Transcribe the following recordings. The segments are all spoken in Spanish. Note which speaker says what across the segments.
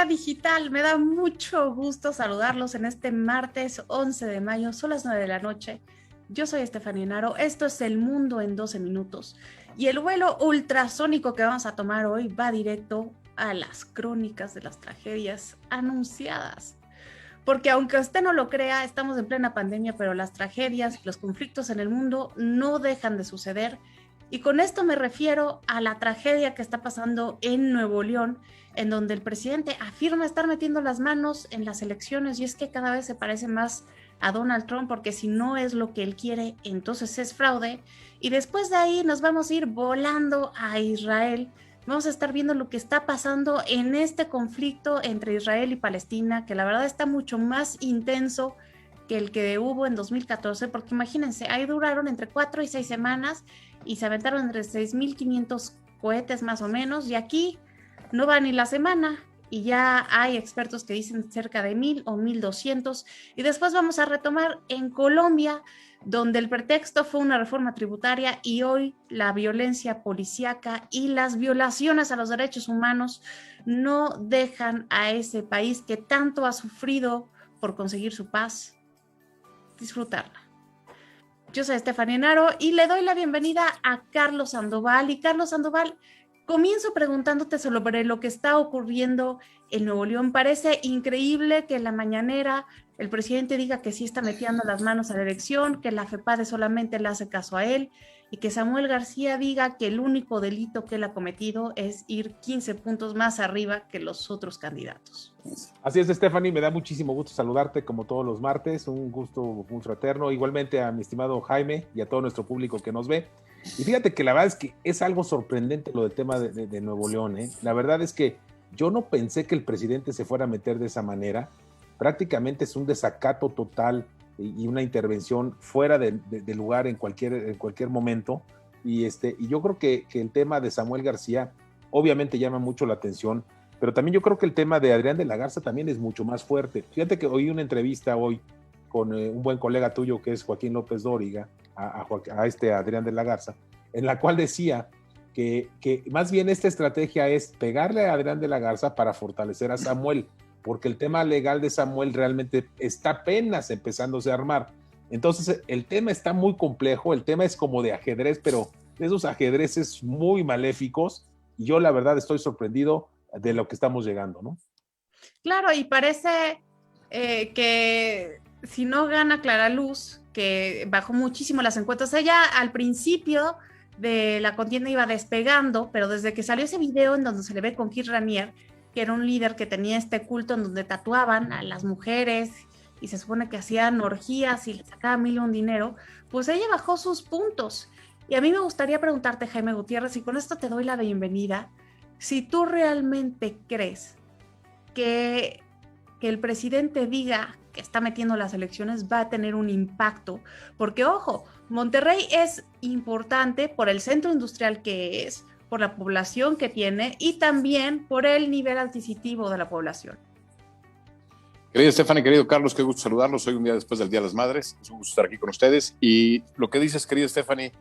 Speaker 1: Guerra Digital. Me da mucho gusto saludarlos en este martes 11 de mayo, son las 9 de la noche. Yo soy Estefanía Naro, esto es El Mundo en 12 minutos y el vuelo ultrasónico que vamos a tomar hoy va directo a las crónicas de las tragedias anunciadas. Porque aunque usted no lo crea, estamos en plena pandemia, pero las tragedias, los conflictos en el mundo no dejan de suceder. Y con esto me refiero a la tragedia que está pasando en Nuevo León, en donde el presidente afirma estar metiendo las manos en las elecciones, y es que cada vez se parece más a Donald Trump, porque si no es lo que él quiere, entonces es fraude. Y después de ahí nos vamos a ir volando a Israel. Vamos a estar viendo lo que está pasando en este conflicto entre Israel y Palestina, que la verdad está mucho más intenso que el que hubo en 2014, porque imagínense, ahí duraron entre 4 y 6 semanas y se aventaron entre 6,500 cohetes más o menos, y aquí no va ni la semana y ya hay expertos que dicen cerca de 1,000 o 1,200. Y después vamos a retomar en Colombia, donde el pretexto fue una reforma tributaria y hoy la violencia policíaca y las violaciones a los derechos humanos no dejan a ese país que tanto ha sufrido por conseguir su paz disfrutarla. Yo soy Estefanía Naro y le doy la bienvenida a Carlos Sandoval. Y Carlos Sandoval, comienzo preguntándote sobre lo que está ocurriendo en Nuevo León. Parece increíble que en la mañanera el presidente diga que sí está metiendo las manos a la elección, que la FEPADE solamente le hace caso a él, y que Samuel García diga que el único delito que él ha cometido es ir 15 puntos más arriba que los otros candidatos.
Speaker 2: Así es, Stephanie, me da muchísimo gusto saludarte como todos los martes, un gusto muy fraterno, igualmente a mi estimado Jaime y a todo nuestro público que nos ve. Y fíjate que la verdad es que es algo sorprendente lo del tema de Nuevo León, ¿eh? La verdad es que yo no pensé que el presidente se fuera a meter de esa manera. Prácticamente es un desacato total y una intervención fuera de lugar en cualquier momento. Y yo creo que el tema de Samuel García obviamente llama mucho la atención, pero también yo creo que el tema de Adrián de la Garza también es mucho más fuerte. Fíjate que oí una entrevista hoy con un buen colega tuyo que es Joaquín López Dóriga, a Adrián de la Garza, en la cual decía que más bien esta estrategia es pegarle a Adrián de la Garza para fortalecer a Samuel, porque el tema legal de Samuel realmente está apenas empezándose a armar. Entonces el tema está muy complejo, el tema es como de ajedrez, pero de esos ajedrezes muy maléficos, y yo la verdad estoy sorprendido de lo que estamos llegando, ¿no?
Speaker 1: Claro, y parece que si no gana Clara Luz, que bajó muchísimo las encuestas, ella al principio de la contienda iba despegando, pero desde que salió ese video en donde se le ve con Kid Ranier, que era un líder que tenía este culto en donde tatuaban a las mujeres y se supone que hacían orgías y le sacaban mil un dinero, pues ella bajó sus puntos. Y a mí me gustaría preguntarte, Jaime Gutiérrez, y con esto te doy la bienvenida, si tú realmente crees que el presidente diga que está metiendo las elecciones va a tener un impacto, porque ojo, Monterrey es importante por el centro industrial que es, por la población que tiene y también por el nivel adquisitivo de la población.
Speaker 3: Querida Stephanie, querido Carlos, qué gusto saludarlos. Hoy un día después del Día de las Madres. Es un gusto estar aquí con ustedes. Y lo que dices, querida Stephanie,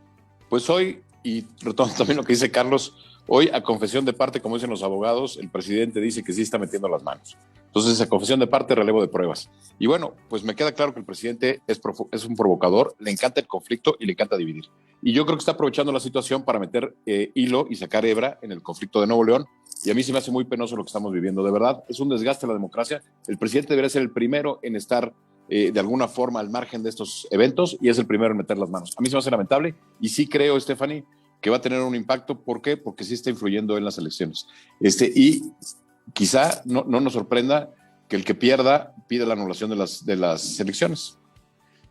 Speaker 3: pues hoy, y retomo también lo que dice Carlos, hoy a confesión de parte, como dicen los abogados, el presidente dice que sí está metiendo las manos. Entonces, a confesión de parte, relevo de pruebas. Y bueno, pues me queda claro que el presidente es un provocador, le encanta el conflicto y le encanta dividir. Y yo creo que está aprovechando la situación para meter hilo y sacar hebra en el conflicto de Nuevo León. Y a mí sí me hace muy penoso lo que estamos viviendo. De verdad, es un desgaste de la democracia. El presidente debería ser el primero en estar de alguna forma al margen de estos eventos y es el primero en meter las manos. A mí se me hace lamentable y sí creo, Stephanie, que va a tener un impacto. ¿Por qué? Porque sí está influyendo en las elecciones. Y quizá no nos sorprenda que el que pierda pida la anulación de las elecciones.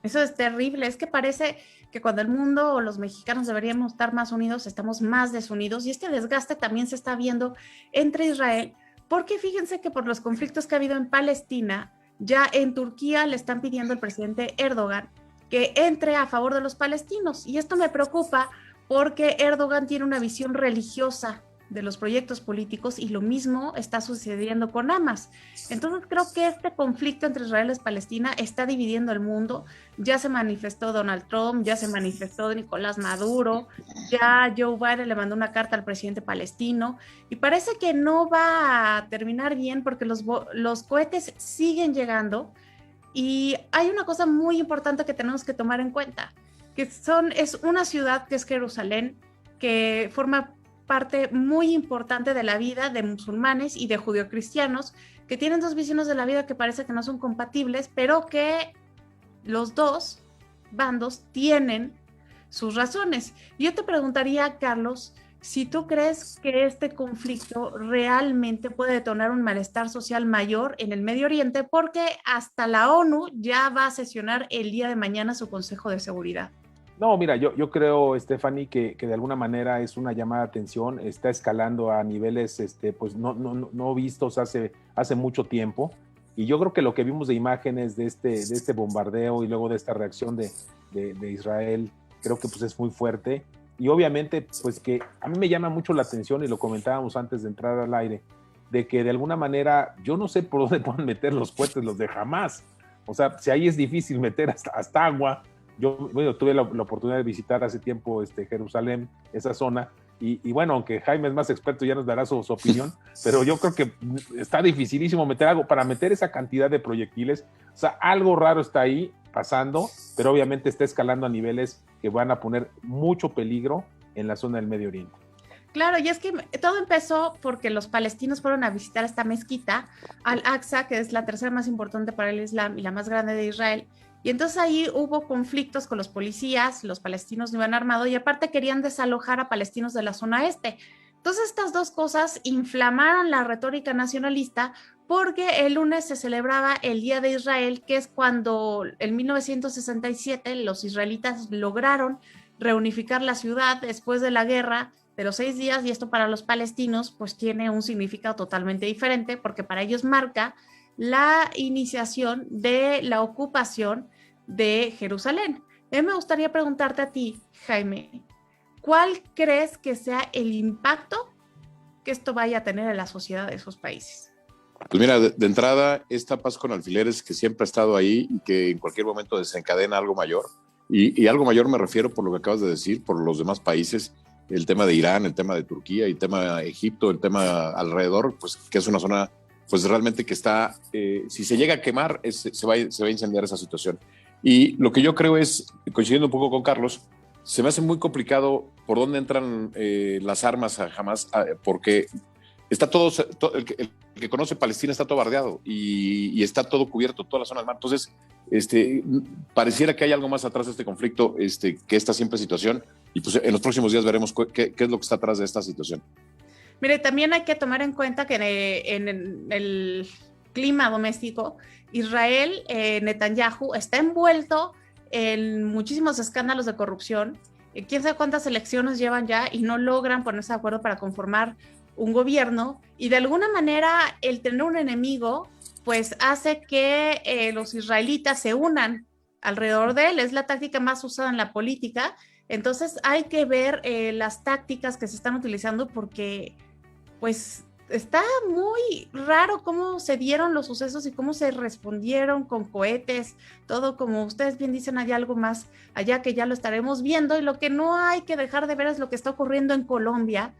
Speaker 1: Eso es terrible. Es que parece que cuando el mundo o los mexicanos deberíamos estar más unidos, estamos más desunidos. Y este desgaste también se está viendo entre Israel, porque fíjense que por los conflictos que ha habido en Palestina, ya en Turquía le están pidiendo al presidente Erdogan que entre a favor de los palestinos. Y esto me preocupa porque Erdogan tiene una visión religiosa de los proyectos políticos, y lo mismo está sucediendo con Hamas. Entonces creo que este conflicto entre Israel y Palestina está dividiendo el mundo. Ya se manifestó Donald Trump, ya se manifestó Nicolás Maduro, ya Joe Biden le mandó una carta al presidente palestino, y parece que no va a terminar bien porque los cohetes siguen llegando. Y hay una cosa muy importante que tenemos que tomar en cuenta, que es una ciudad que es Jerusalén, que forma parte muy importante de la vida de musulmanes y de judeocristianos, que tienen dos visiones de la vida que parece que no son compatibles, pero que los dos bandos tienen sus razones. Yo te preguntaría, Carlos, si tú crees que este conflicto realmente puede detonar un malestar social mayor en el Medio Oriente, porque hasta la ONU ya va a sesionar el día de mañana su Consejo de Seguridad.
Speaker 2: No, mira, yo creo, Stephanie, que de alguna manera es una llamada de atención, está escalando a niveles pues no vistos hace mucho tiempo, y yo creo que lo que vimos de imágenes de este bombardeo y luego de esta reacción de Israel, creo que pues es muy fuerte. Y obviamente, pues que a mí me llama mucho la atención, y lo comentábamos antes de entrar al aire, de que de alguna manera, yo no sé por dónde pueden meter los cohetes los de Hamas. O sea, si ahí es difícil meter hasta agua. Yo tuve la oportunidad de visitar hace tiempo Jerusalén, esa zona, y bueno, aunque Jaime es más experto, ya nos dará su opinión, pero yo creo que está dificilísimo meter algo, para meter esa cantidad de proyectiles. O sea, algo raro está ahí pasando, pero obviamente está escalando a niveles que van a poner mucho peligro en la zona del Medio Oriente.
Speaker 1: Claro, y es que todo empezó porque los palestinos fueron a visitar esta mezquita, Al-Aqsa, que es la tercera más importante para el Islam y la más grande de Israel, y entonces ahí hubo conflictos con los policías, los palestinos no iban armados, y aparte querían desalojar a palestinos de la zona este. Entonces estas dos cosas inflamaron la retórica nacionalista, porque el lunes se celebraba el Día de Israel, que es cuando en 1967 los israelitas lograron reunificar la ciudad después de la guerra de los 6 días, y esto para los palestinos pues tiene un significado totalmente diferente, porque para ellos marca la iniciación de la ocupación de Jerusalén. Me gustaría preguntarte a ti, Jaime, ¿cuál crees que sea el impacto que esto vaya a tener en la sociedad de esos países?
Speaker 3: Pues mira, de entrada, esta paz con alfileres que siempre ha estado ahí y que en cualquier momento desencadena algo mayor, y algo mayor me refiero por lo que acabas de decir, por los demás países, el tema de Irán, el tema de Turquía, el tema de Egipto, el tema alrededor, pues que es una zona pues realmente que está, si se llega a quemar, se va a incendiar esa situación. Y lo que yo creo es, coincidiendo un poco con Carlos, se me hace muy complicado por dónde entran las armas a Hamas, porque está todo el que conoce Palestina está todo bardeado y está todo cubierto, toda la zona del mar. Entonces, pareciera que hay algo más atrás de este conflicto, que esta simple situación, y pues en los próximos días veremos qué es lo que está atrás de esta situación.
Speaker 1: Mire, también hay que tomar en cuenta que en el clima doméstico, Israel, Netanyahu, está envuelto en muchísimos escándalos de corrupción. Quién sabe cuántas elecciones llevan ya y no logran ponerse de acuerdo para conformar un gobierno, y de alguna manera el tener un enemigo pues hace que los israelitas se unan alrededor de él. Es la táctica más usada en la política. Entonces hay que ver las tácticas que se están utilizando, porque pues está muy raro cómo se dieron los sucesos y cómo se respondieron con cohetes, todo, como ustedes bien dicen, hay algo más allá que ya lo estaremos viendo, y lo que no hay que dejar de ver es lo que está ocurriendo en Colombia,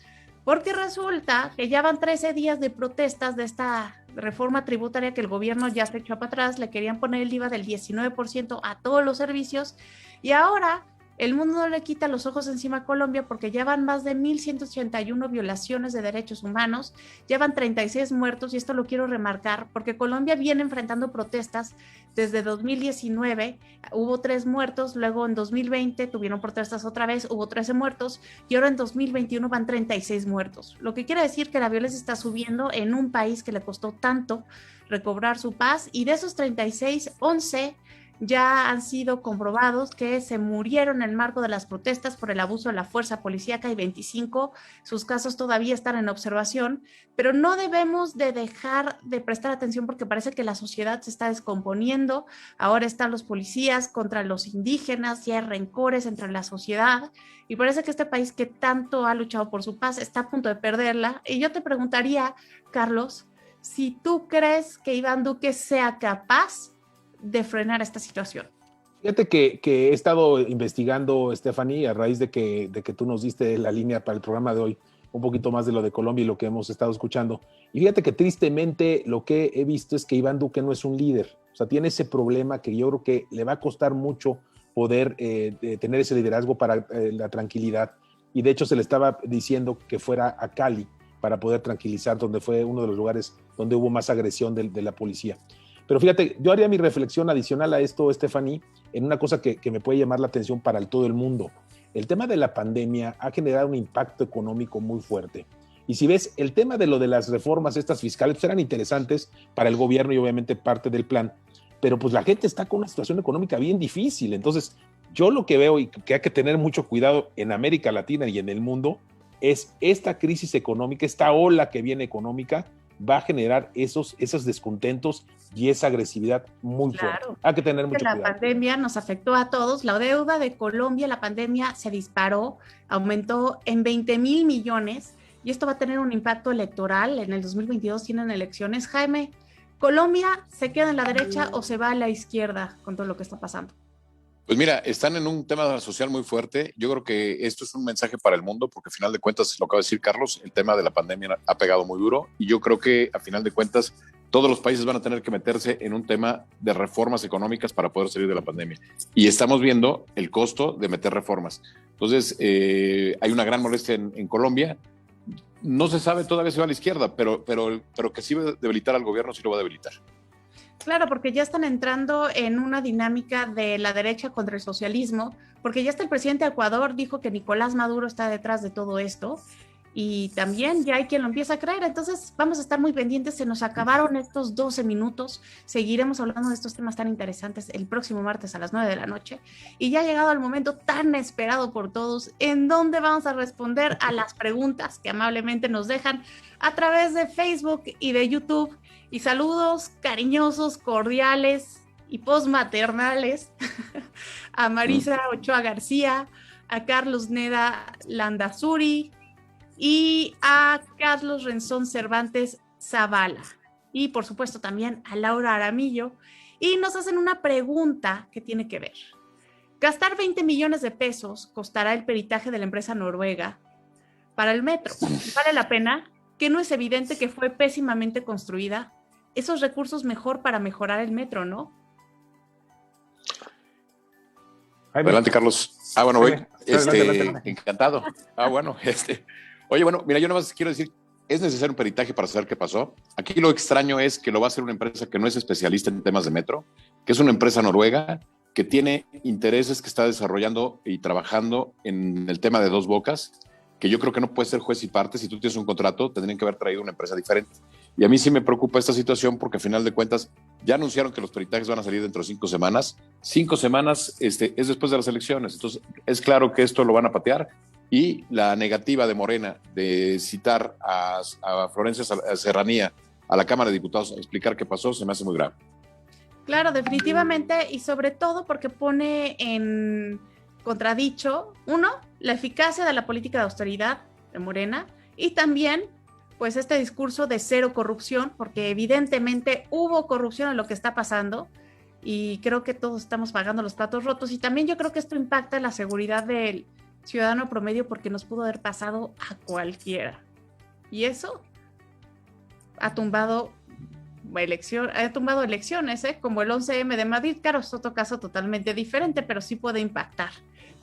Speaker 1: porque resulta que ya van 13 días de protestas de esta reforma tributaria que el gobierno ya se echó para atrás. Le querían poner el IVA del 19% a todos los servicios, y ahora el mundo no le quita los ojos encima a Colombia, porque ya van más de 1,181 violaciones de derechos humanos, ya van 36 muertos, y esto lo quiero remarcar porque Colombia viene enfrentando protestas desde 2019, hubo 3 muertos, luego en 2020 tuvieron protestas otra vez, hubo 13 muertos, y ahora en 2021 van 36 muertos, lo que quiere decir que la violencia está subiendo en un país que le costó tanto recobrar su paz, y de esos 36, 11 ya han sido comprobados que se murieron en el marco de las protestas por el abuso de la fuerza policíaca y 25, sus casos todavía están en observación, pero no debemos de dejar de prestar atención porque parece que la sociedad se está descomponiendo. Ahora están los policías contra los indígenas y hay rencores entre la sociedad y parece que este país que tanto ha luchado por su paz está a punto de perderla. Y yo te preguntaría, Carlos, si tú crees que Iván Duque sea capaz de frenar esta situación.
Speaker 2: Fíjate que he estado investigando, Stephanie, a raíz de que tú nos diste la línea para el programa de hoy, un poquito más de lo de Colombia y lo que hemos estado escuchando. Y fíjate que tristemente lo que he visto es que Iván Duque no es un líder. O sea, tiene ese problema que yo creo que le va a costar mucho poder tener ese liderazgo para la tranquilidad. Y de hecho se le estaba diciendo que fuera a Cali para poder tranquilizar, donde fue uno de los lugares donde hubo más agresión de la policía. Pero fíjate, yo haría mi reflexión adicional a esto, Stephanie, en una cosa que me puede llamar la atención para todo el mundo. El tema de la pandemia ha generado un impacto económico muy fuerte. Y si ves, el tema de lo de las reformas estas fiscales pues eran interesantes para el gobierno y obviamente parte del plan, pero pues la gente está con una situación económica bien difícil. Entonces, yo lo que veo y que hay que tener mucho cuidado en América Latina y en el mundo es esta crisis económica, esta ola que viene económica, va a generar esos descontentos y esa agresividad muy fuerte. Hay que tener mucho cuidado.
Speaker 1: La pandemia nos afectó a todos. La deuda de Colombia, la pandemia se disparó, aumentó en 20,000 millones y esto va a tener un impacto electoral. En el 2022 tienen elecciones. Jaime, ¿Colombia se queda en la derecha o se va a la izquierda con todo lo que está pasando?
Speaker 3: Pues mira, están en un tema social muy fuerte. Yo creo que esto es un mensaje para el mundo, porque a final de cuentas, lo acaba de decir Carlos, el tema de la pandemia ha pegado muy duro y yo creo que a final de cuentas todos los países van a tener que meterse en un tema de reformas económicas para poder salir de la pandemia. Y estamos viendo el costo de meter reformas. Entonces, hay una gran molestia en Colombia. No se sabe todavía si va a la izquierda, pero que sí va a debilitar al gobierno, sí lo va a debilitar.
Speaker 1: Claro, porque ya están entrando en una dinámica de la derecha contra el socialismo, porque ya hasta el presidente de Ecuador dijo que Nicolás Maduro está detrás de todo esto y también ya hay quien lo empieza a creer. Entonces vamos a estar muy pendientes. Se nos acabaron estos 12 minutos. Seguiremos hablando de estos temas tan interesantes el próximo martes a las 9 de la noche y ya ha llegado el momento tan esperado por todos en donde vamos a responder a las preguntas que amablemente nos dejan a través de Facebook y de YouTube. Y saludos cariñosos, cordiales y postmaternales a Marisa Ochoa García, a Carlos Neda Landazuri y a Carlos Renzón Cervantes Zavala. Y por supuesto también a Laura Aramillo. Y nos hacen una pregunta que tiene que ver. ¿Gastar 20 millones de pesos costará el peritaje de la empresa noruega para el metro? ¿Vale la pena? ¿Que no es evidente que fue pésimamente construida? Esos recursos mejor para mejorar el metro, ¿no?
Speaker 3: Adelante, Carlos. Bueno, voy.
Speaker 2: Adelante.
Speaker 3: Encantado. Bueno, Oye, bueno, mira, yo nada más quiero decir, es necesario un peritaje para saber qué pasó. Aquí lo extraño es que lo va a hacer una empresa que no es especialista en temas de metro, que es una empresa noruega que tiene intereses, que está desarrollando y trabajando en el tema de Dos Bocas, que yo creo que no puede ser juez y parte. Si tú tienes un contrato, tendrían que haber traído una empresa diferente. Y a mí sí me preocupa esta situación porque, a final de cuentas, ya anunciaron que los peritajes van a salir dentro de 5 semanas. 5 semanas es después de las elecciones. Entonces, es claro que esto lo van a patear. Y la negativa de Morena de citar a Florencia Serranía a la Cámara de Diputados a explicar qué pasó se me hace muy grave.
Speaker 1: Claro, definitivamente, y sobre todo porque pone en contradicho, uno, la eficacia de la política de austeridad de Morena y también pues este discurso de cero corrupción, porque evidentemente hubo corrupción en lo que está pasando y creo que todos estamos pagando los platos rotos y también yo creo que esto impacta la seguridad del ciudadano promedio porque nos pudo haber pasado a cualquiera y eso ha tumbado elecciones, como el 11M de Madrid. Claro, es otro caso totalmente diferente, pero sí puede impactar.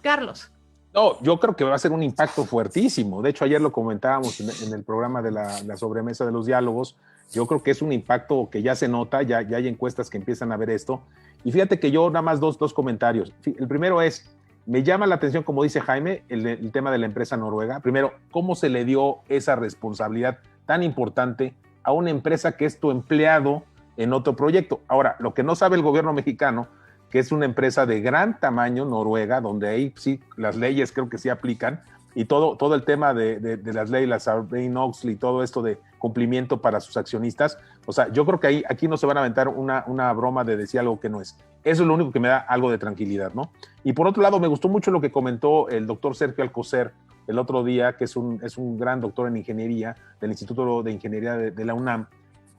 Speaker 1: Carlos.
Speaker 2: No, yo creo que va a ser un impacto fuertísimo. De hecho, ayer lo comentábamos en el programa de la sobremesa de los diálogos. Yo creo que es un impacto que ya se nota, ya hay encuestas que empiezan a ver esto. Y fíjate que yo nada más dos comentarios. El primero es, me llama la atención, como dice Jaime, el tema de la empresa noruega. Primero, ¿cómo se le dio esa responsabilidad tan importante a una empresa que es tu empleado en otro proyecto? Ahora, lo que no sabe el gobierno mexicano que es una empresa de gran tamaño, Noruega, donde ahí sí las leyes creo que sí aplican, y todo el tema de las leyes, la Sarbanes-Oxley, todo esto de cumplimiento para sus accionistas. O sea, yo creo que aquí no se van a aventar una broma de decir algo que no es. Eso es lo único que me da algo de tranquilidad, ¿no? Y por otro lado, me gustó mucho lo que comentó el doctor Sergio Alcocer el otro día, que es un gran doctor en ingeniería del Instituto de Ingeniería de la UNAM,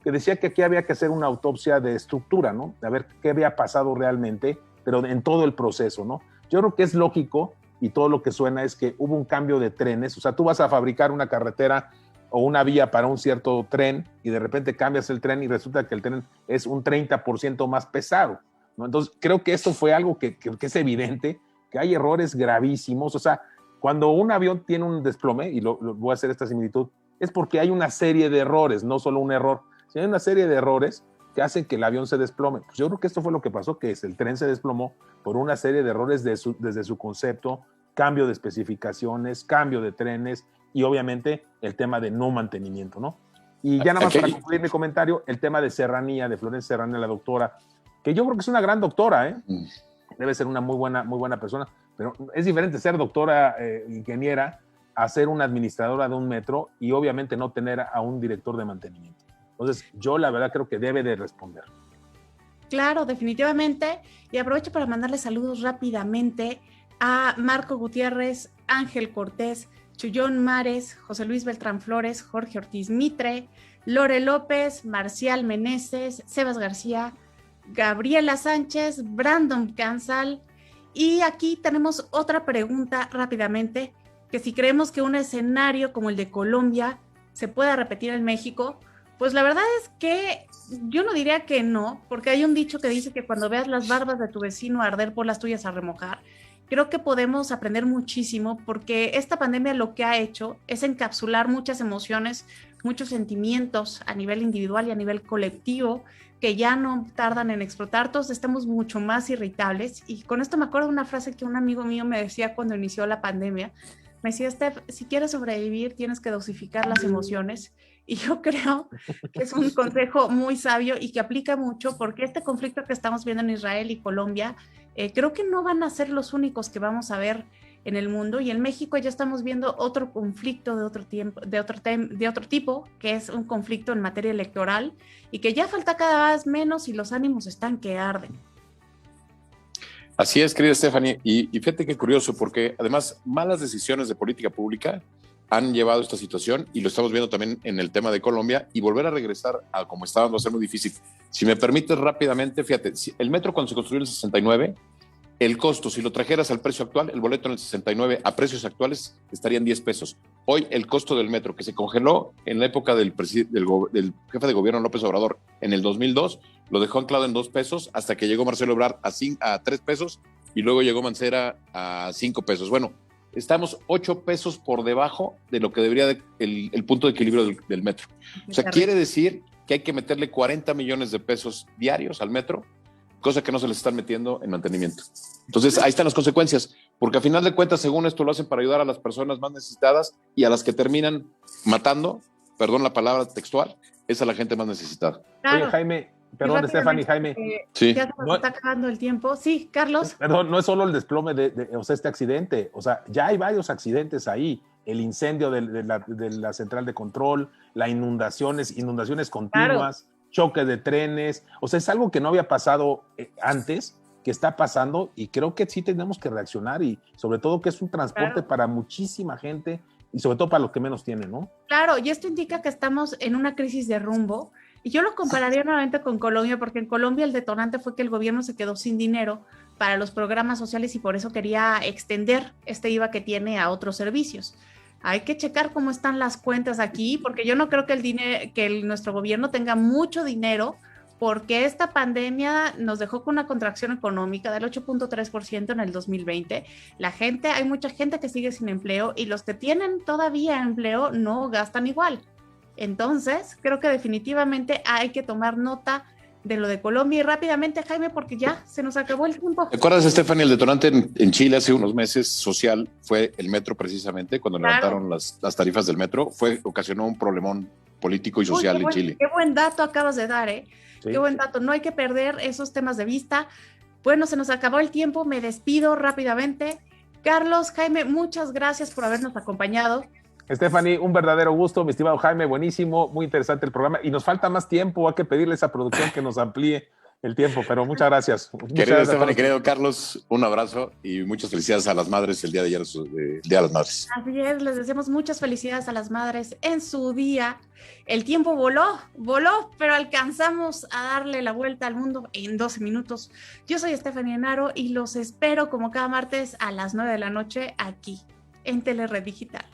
Speaker 2: que decía que aquí había que hacer una autopsia de estructura, ¿no? De ver qué había pasado realmente, pero en todo el proceso, ¿no? Yo creo que es lógico, y todo lo que suena es que hubo un cambio de trenes. O sea, tú vas a fabricar una carretera o una vía para un cierto tren y de repente cambias el tren y resulta que el tren es un 30% más pesado, ¿no? Entonces, creo que esto fue algo que es evidente, que hay errores gravísimos. O sea, cuando un avión tiene un desplome, y voy a hacer esta similitud, es porque hay una serie de errores, no solo un error, sino hay una serie de errores que hacen que el avión se desplome. Pues yo creo que esto fue lo que pasó, que el tren se desplomó por una serie de errores desde su concepto, cambio de especificaciones, cambio de trenes y obviamente el tema de no mantenimiento, ¿no? Y ya nada más para concluir mi comentario, el tema de Serranía, de Florencia Serranía, la doctora, que yo creo que es una gran doctora, ¿eh? Debe ser una muy buena persona, pero es diferente ser doctora ingeniera a ser una administradora de un metro y obviamente no tener a un director de mantenimiento. Entonces, yo la verdad creo que debe de responder.
Speaker 1: Claro, definitivamente. Y aprovecho para mandarle saludos rápidamente a Marco Gutiérrez, Ángel Cortés, Chuyón Mares, José Luis Beltrán Flores, Jorge Ortiz Mitre, Lore López, Marcial Meneses, Sebas García, Gabriela Sánchez, Brandon Cansal. Y aquí tenemos otra pregunta rápidamente, que si creemos que un escenario como el de Colombia se pueda repetir en México. Pues la verdad es que yo no diría que no, porque hay un dicho que dice que cuando veas las barbas de tu vecino arder, por las tuyas a remojar. Creo que podemos aprender muchísimo porque esta pandemia lo que ha hecho es encapsular muchas emociones, muchos sentimientos a nivel individual y a nivel colectivo que ya no tardan en explotar. Todos estamos mucho más irritables y con esto me acuerdo de una frase que un amigo mío me decía cuando inició la pandemia. Me decía, Steph, si quieres sobrevivir tienes que dosificar las emociones. Y yo creo que es un consejo muy sabio y que aplica mucho porque este conflicto que estamos viendo en Israel y Colombia, creo que no van a ser los únicos que vamos a ver en el mundo. Y en México ya estamos viendo otro conflicto de otro tipo, que es un conflicto en materia electoral y que ya falta cada vez menos y los ánimos están que arden.
Speaker 3: Así es, querida Stephanie, y fíjate qué curioso, porque además malas decisiones de política pública han llevado esta situación y lo estamos viendo también en el tema de Colombia y volver a regresar a como estaba va a ser muy difícil. Si me permites rápidamente, fíjate, el metro cuando se construyó en el 69, el costo, si lo trajeras al precio actual, el boleto en el 69 a precios actuales estarían 10 pesos. Hoy el costo del metro que se congeló en la época del jefe de gobierno López Obrador en el 2002, lo dejó anclado en 2 pesos hasta que llegó Marcelo Ebrard a 3 pesos y luego llegó Mancera a 5 pesos. Bueno, estamos 8 pesos por debajo de lo que debería el punto de equilibrio del metro. O sea, quiere decir que hay que meterle 40 millones de pesos diarios al metro, cosa que no se les están metiendo en mantenimiento. Entonces, ahí están las consecuencias, porque a final de cuentas, según esto, lo hacen para ayudar a las personas más necesitadas y a las que terminan matando, perdón la palabra textual, es a la gente más necesitada.
Speaker 1: Claro.
Speaker 2: Oye, Jaime, perdón, Stephanie, Jaime.
Speaker 3: Sí.
Speaker 1: Ya se nos está acabando el tiempo. Sí, Carlos.
Speaker 2: Perdón, no es solo el desplome o sea, este accidente, o sea, ya hay varios accidentes ahí. El incendio de la central de control, las inundaciones continuas, claro, choques de trenes, o sea, es algo que no había pasado antes, que está pasando y creo que sí tenemos que reaccionar y sobre todo que es un transporte, claro, para muchísima gente y sobre todo para los que menos tienen, ¿no?
Speaker 1: Claro, y esto indica que estamos en una crisis de rumbo y yo lo compararía nuevamente con Colombia porque en Colombia el detonante fue que el gobierno se quedó sin dinero para los programas sociales y por eso quería extender este IVA que tiene a otros servicios. Hay que checar cómo están las cuentas aquí, porque yo no creo que nuestro gobierno tenga mucho dinero, porque esta pandemia nos dejó con una contracción económica del 8.3% en el 2020. Hay mucha gente que sigue sin empleo y los que tienen todavía empleo no gastan igual. Entonces, creo que definitivamente hay que tomar nota de lo de Colombia y rápidamente, Jaime, porque ya se nos acabó el tiempo.
Speaker 3: ¿Te acuerdas, Stephanie, el detonante en Chile hace unos meses social fue el metro precisamente, cuando levantaron las tarifas del metro? Ocasionó un problemón político y social en Chile.
Speaker 1: Qué buen dato acabas de dar, ¿eh? Sí. Qué buen dato. No hay que perder esos temas de vista. Bueno, se nos acabó el tiempo, me despido rápidamente. Carlos, Jaime, muchas gracias por habernos acompañado.
Speaker 2: Stephanie, un verdadero gusto, mi estimado Jaime, buenísimo, muy interesante el programa y nos falta más tiempo, hay que pedirle a esa producción que nos amplíe el tiempo, pero muchas gracias.
Speaker 3: Querido Stephanie, querido Carlos, un abrazo y muchas felicidades a las madres el día de ayer, el Día de las Madres.
Speaker 1: Así es, les deseamos muchas felicidades a las madres en su día. El tiempo voló, pero alcanzamos a darle la vuelta al mundo en 12 minutos. Yo soy Stephanie Enaro y los espero como cada martes a las 9 de la noche aquí en Telered Digital.